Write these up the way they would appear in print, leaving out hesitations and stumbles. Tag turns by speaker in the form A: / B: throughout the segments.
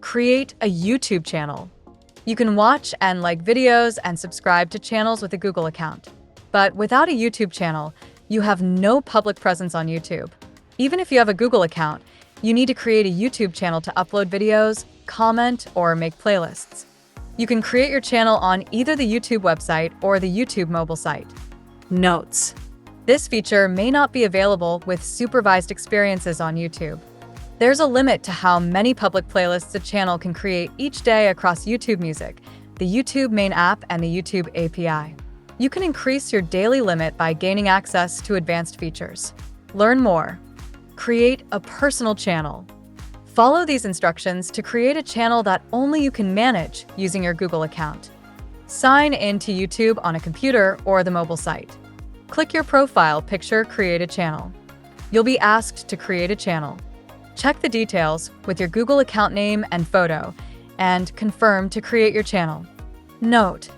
A: Create a YouTube channel. You can watch and like videos and subscribe to channels with a Google account. But without a YouTube channel, you have no public presence on YouTube. Even if you have a Google account, you need to create a YouTube channel to upload videos, comment, or make playlists. You can create your channel on either the YouTube website or the YouTube mobile site. Notes: this feature may not be available with supervised experiences on YouTube. There's a limit to how many public playlists a channel can create each day across YouTube Music, the YouTube main app, and the YouTube API. You can increase your daily limit by gaining access to advanced features. Learn more. Create a personal channel. Follow these instructions to create a channel that only you can manage using your Google account. Sign in to YouTube on a computer or the mobile site. Click your profile picture, create a channel. You'll be asked to create a channel. Check the details with your Google account name and photo, and confirm to create your channel. Note: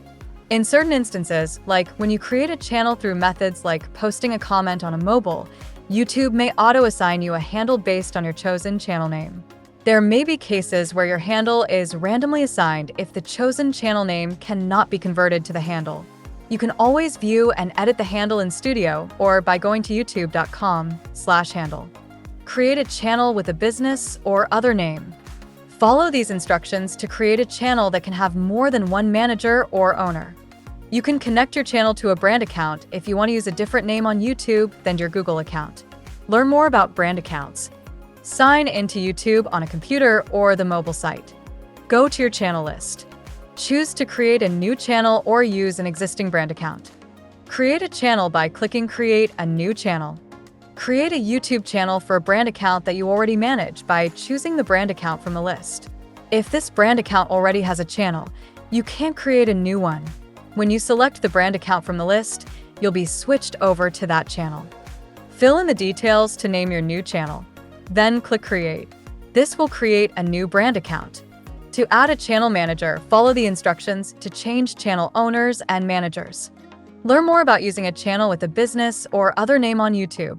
A: in certain instances, like when you create a channel through methods like posting a comment on a mobile, YouTube may auto-assign you a handle based on your chosen channel name. There may be cases where your handle is randomly assigned if the chosen channel name cannot be converted to the handle. You can always view and edit the handle in Studio or by going to youtube.com/handle. Create a channel with a business or other name. Follow these instructions to create a channel that can have more than one manager or owner. You can connect your channel to a brand account if you want to use a different name on YouTube than your Google account. Learn more about brand accounts. Sign into YouTube on a computer or the mobile site. Go to your channel list. Choose to create a new channel or use an existing brand account. Create a channel by clicking Create a New Channel. Create a YouTube channel for a brand account that you already manage by choosing the brand account from the list. If this brand account already has a channel, you can't create a new one. When you select the brand account from the list, you'll be switched over to that channel. Fill in the details to name your new channel. Then click Create. This will create a new brand account. To add a channel manager, follow the instructions to change channel owners and managers. Learn more about using a channel with a business or other name on YouTube.